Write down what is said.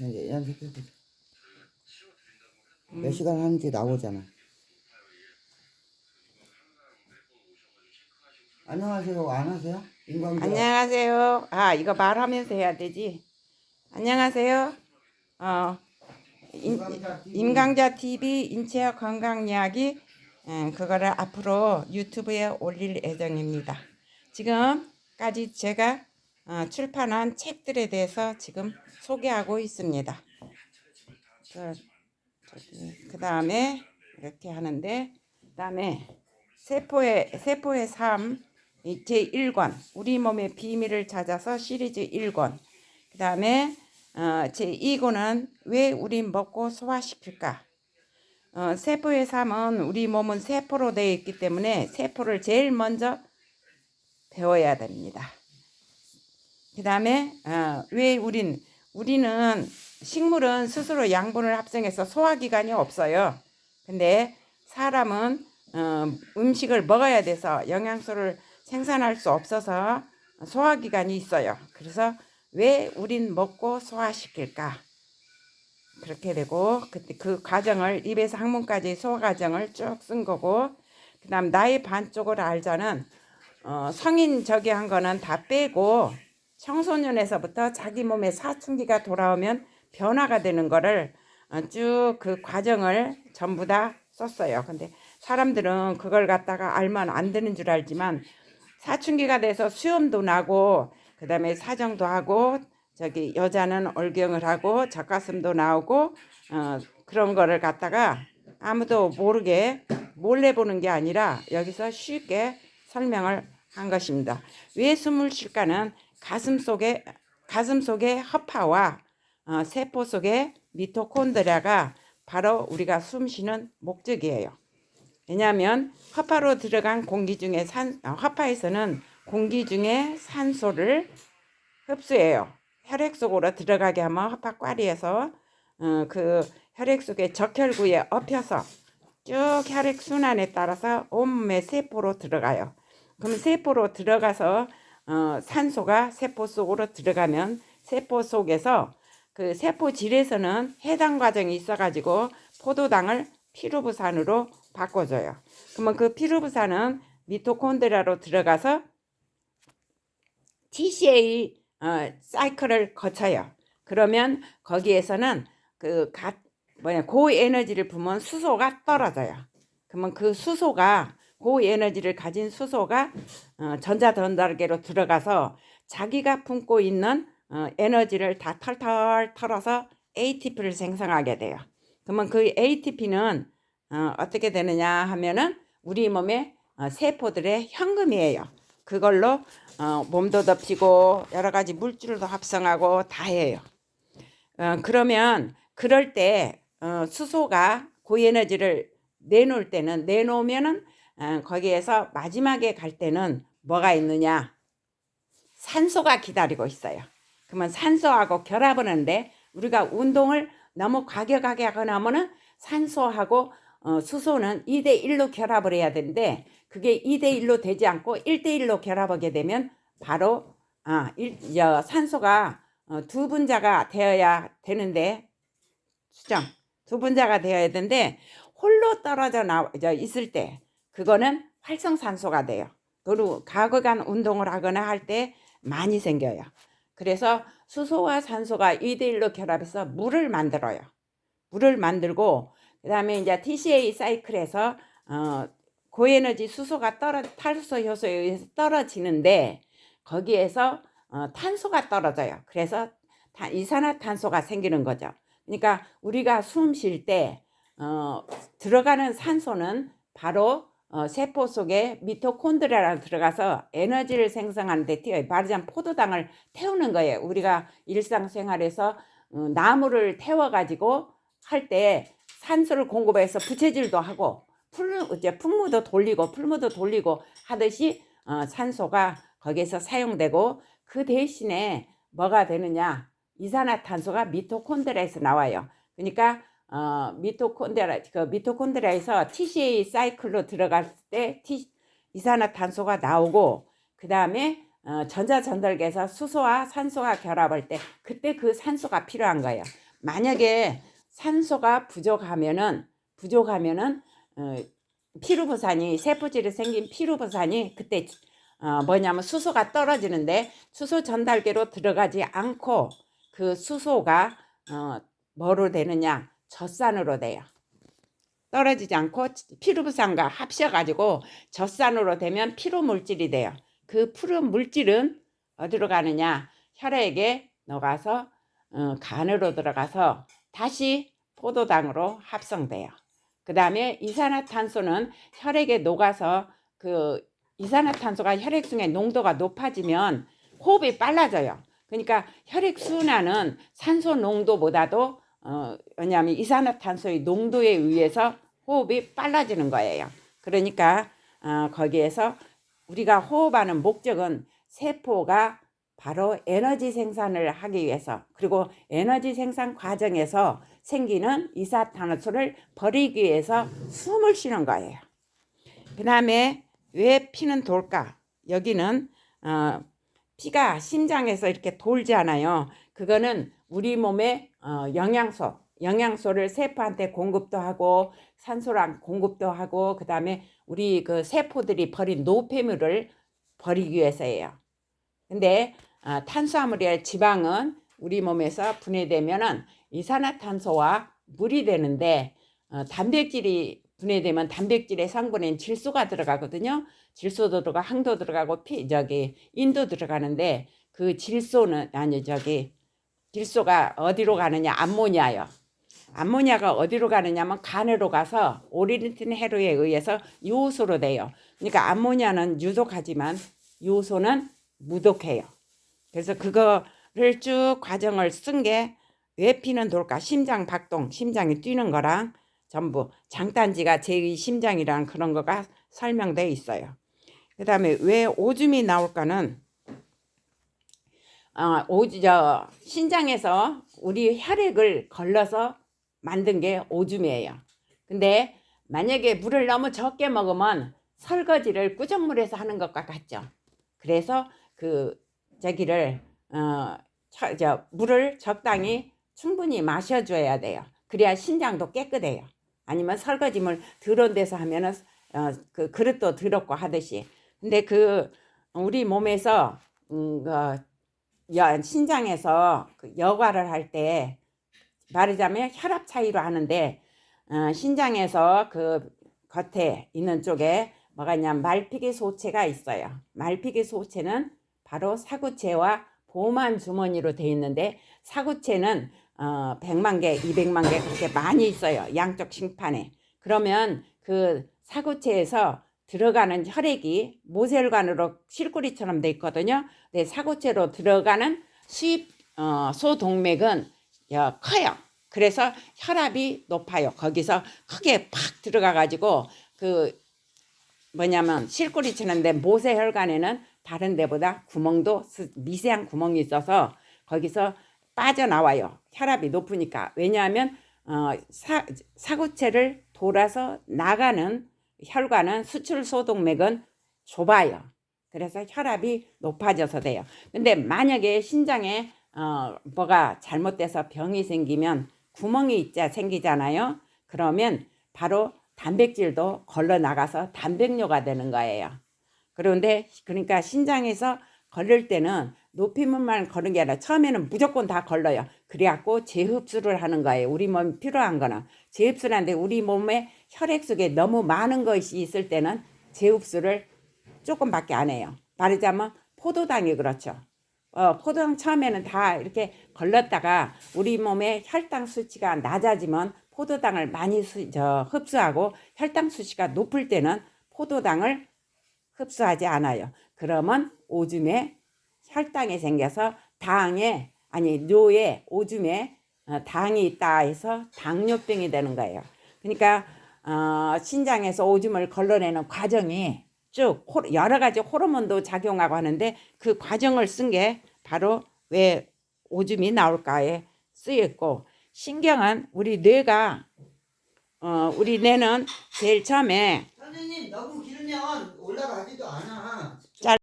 이제 연습해보자. 몇 시간 하는지 나오잖아. 안녕하세요. 안 하세요? 인광자. 안녕하세요. 아, 이거 말하면서 해야 되지. 안녕하세요. 어, 임강자 TV 인체학 건강 이야기, 그거를 앞으로 유튜브에 올릴 예정입니다. 지금까지 제가 출판한 책들에 대해서 지금 소개하고 있습니다. 그 다음에 이렇게 하는데, 그 다음에 세포의 삶 제1권 우리 몸의 비밀을 찾아서 시리즈 1권, 그 다음에 제2권은 왜 우리 먹고 소화시킬까. 세포의 삶은 우리 몸은 세포로 되어 있기 때문에 세포를 제일 먼저 배워야 됩니다. 그 다음에 왜 우리는 식물은 스스로 양분을 합성해서 소화기관이 없어요. 근데 사람은 음식을 먹어야 돼서 영양소를 생산할 수 없어서 소화기관이 있어요. 그래서 왜 우린 먹고 소화시킬까? 그렇게 되고, 그때 그 과정을 입에서 항문까지 소화 과정을 쭉 쓴 거고, 그 다음 나의 반쪽을 알자는 성인 저기 한 거는 다 빼고 청소년에서부터 자기 몸에 사춘기가 돌아오면 변화가 되는 거를 쭉 그 과정을 전부 다 썼어요. 근데 사람들은 그걸 갖다가 알면 안 되는 줄 알지만 사춘기가 돼서 수염도 나고 그 다음에 사정도 하고 저기 여자는 올경을 하고 젖가슴도 나오고 그런 거를 갖다가 아무도 모르게 몰래 보는 게 아니라 여기서 쉽게 설명을 한 것입니다. 왜 숨을 쉴까는 가슴 속의 허파와 세포 속의 미토콘드리아가 바로 우리가 숨 쉬는 목적이에요. 왜냐하면 허파로 들어간 공기 중에 허파에서는 공기 중에 산소를 흡수해요. 혈액 속으로 들어가게 하면 허파 꽈리에서 그 혈액 속에 적혈구에 엎혀서 쭉 혈액 순환에 따라서 온몸의 세포로 들어가요. 그럼 세포로 들어가서 산소가 세포 속으로 들어가면 세포 속에서 그 세포질에서는 해당 과정이 있어가지고 포도당을 피루부산으로 바꿔줘요. 그러면 그 피루부산은 미토콘드리아로 들어가서 TCA 사이클을 거쳐요. 그러면 거기에서는 고에너지를 부으면 수소가 떨어져요. 그러면 그 수소가 고에너지를 가진 수소가 전자전달계로 들어가서 자기가 품고 있는 에너지를 다 털털 털어서 ATP를 생성하게 돼요. 그러면 그 ATP는 어떻게 되느냐 하면은 우리 몸의 세포들의 현금이에요. 그걸로 몸도 덮이고 여러 가지 물질도 합성하고 다 해요. 그러면 그럴 때 수소가 고에너지를 내놓으면은 거기에서 마지막에 갈 때는 뭐가 있느냐? 산소가 기다리고 있어요. 그러면 산소하고 결합을 하는데 우리가 운동을 너무 과격하게 하거나 하면은 산소하고 수소는 2대1로 결합을 해야 되는데 그게 2대1로 되지 않고 1대1로 결합하게 되면 바로 산소가 두 분자가 되어야 되는데 두 분자가 되어야 되는데 홀로 떨어져 있을 때 그거는 활성산소가 돼요. 그리고 과격한 운동을 하거나 할 때 많이 생겨요. 그래서 수소와 산소가 2대1로 결합해서 물을 만들어요. 물을 만들고 그 다음에 이제 TCA 사이클에서 고에너지 수소가 탈수 효소에 의해서 떨어지는데 거기에서 탄소가 떨어져요. 그래서 이산화탄소가 생기는 거죠. 그러니까 우리가 숨 쉴 때 들어가는 산소는 바로 세포 속에 미토콘드리아로 들어가서 에너지를 생성하는 데 띄어요. 말하자면 포도당을 태우는 거예요. 우리가 일상생활에서 나무를 태워가지고 할 때 산소를 공급해서 부채질도 하고 풀무도 돌리고 하듯이 산소가 거기에서 사용되고 그 대신에 뭐가 되느냐? 이산화탄소가 미토콘드리아에서 나와요. 그러니까 미토콘드리아에서 TCA 사이클로 들어갈 때 이산화탄소가 나오고 그 다음에 전자전달계에서 수소와 산소가 결합할 때 그때 그 산소가 필요한 거예요. 만약에 산소가 부족하면은 피루부산이 세포질에 생긴 피루부산이 그때 뭐냐면 수소가 떨어지는데 수소 전달계로 들어가지 않고 그 수소가 뭐로 되느냐 젖산으로 돼요. 떨어지지 않고 피루부산과 합쳐가지고 젖산으로 되면 피루물질이 돼요. 그 피루물질은 어디로 가느냐 혈액에 녹아서 간으로 들어가서 다시 포도당으로 합성돼요. 그 다음에 이산화탄소는 혈액에 녹아서 그 이산화탄소가 혈액중의 농도가 높아지면 호흡이 빨라져요. 그러니까 혈액순환은 산소 농도보다도 왜냐하면 이산화탄소의 농도에 의해서 호흡이 빨라지는 거예요. 그러니까 거기에서 우리가 호흡하는 목적은 세포가 바로 에너지 생산을 하기 위해서 그리고 에너지 생산 과정에서 생기는 이산화탄소를 버리기 위해서 숨을 쉬는 거예요. 그 다음에 왜 피는 돌까? 여기는 피가 심장에서 이렇게 돌잖아요. 그거는 우리 몸의 영양소를 세포한테 공급도 하고 산소랑 공급도 하고 그 다음에 우리 그 세포들이 버린 노폐물을 버리기 위해서예요. 근데 탄수화물이나 지방은 우리 몸에서 분해되면은 이산화탄소와 물이 되는데 단백질이 분해되면 단백질의 성분엔 질소가 들어가거든요. 질소도 들어가 항도 들어가고 인도 들어가는데 그 질소는 질소가 어디로 가느냐 암모니아요. 암모니아가 어디로 가느냐면 간으로 가서 오리니틴 해로에 의해서 요소로 돼요. 그러니까 암모니아는 유독하지만 요소는 무독해요. 그래서 그거를 쭉 과정을 쓴 게 왜 피는 돌까? 심장 박동, 심장이 뛰는 거랑 전부 장단지가 제2 심장이랑 그런 거가 설명되어 있어요. 그 다음에 왜 오줌이 나올까는 신장에서 우리 혈액을 걸러서 만든 게 오줌이에요. 근데 만약에 물을 너무 적게 먹으면 설거지를 꾸정물에서 하는 것과 같죠. 그래서 물을 적당히 충분히 마셔줘야 돼요. 그래야 신장도 깨끗해요. 아니면 설거지물 더러운 데서 하면은 그 그릇도 더럽고 하듯이. 근데 우리 몸에서 신장에서 여과를 할 때 말하자면 혈압 차이로 하는데 신장에서 그 겉에 있는 쪽에 뭐가 있냐면 말피기 소체가 있어요. 말피기 소체는 바로 사구체와 보만 주머니로 되어 있는데 사구체는 100만 개, 200만 개 그렇게 많이 있어요. 양쪽 심판에. 그러면 그 사구체에서 들어가는 혈액이 모세혈관으로 실구리처럼 돼 있거든요. 근데 사구체로 들어가는 수입 소동맥은 커요. 그래서 혈압이 높아요. 거기서 크게 팍 들어가 가지고 실구리처럼 된 모세혈관에는 다른 데보다 미세한 구멍이 있어서 거기서 빠져나와요. 혈압이 높으니까. 왜냐하면 사구체를 돌아서 나가는 혈관은 수출소동맥은 좁아요. 그래서 혈압이 높아져서 돼요. 근데 만약에 신장에 뭐가 잘못돼서 병이 생기면 구멍이 생기잖아요. 그러면 바로 단백질도 걸러 나가서 단백뇨가 되는 거예요. 그러니까 신장에서 걸릴 때는 노폐물만 거는 게 아니라 처음에는 무조건 다 걸러요. 그래갖고 재흡수를 하는 거예요. 우리 몸이 필요한 거는 재흡수를 하는데 우리 몸에 혈액 속에 너무 많은 것이 있을 때는 재흡수를 조금밖에 안 해요. 말하자면 포도당이 그렇죠. 포도당 처음에는 다 이렇게 걸렀다가 우리 몸의 혈당 수치가 낮아지면 포도당을 많이 흡수하고 혈당 수치가 높을 때는 포도당을 흡수하지 않아요. 그러면 오줌에 혈당이 생겨서 뇨에 오줌에 당이 있다 해서 당뇨병이 되는 거예요. 그러니까 신장에서 오줌을 걸러내는 과정이 쭉 여러 가지 호르몬도 작용하고 하는데 그 과정을 쓴 게 바로 왜 오줌이 나올까에 쓰였고, 신경은 우리 뇌는 제일 처음에 선생님 너무 길면 올라가지도 않아.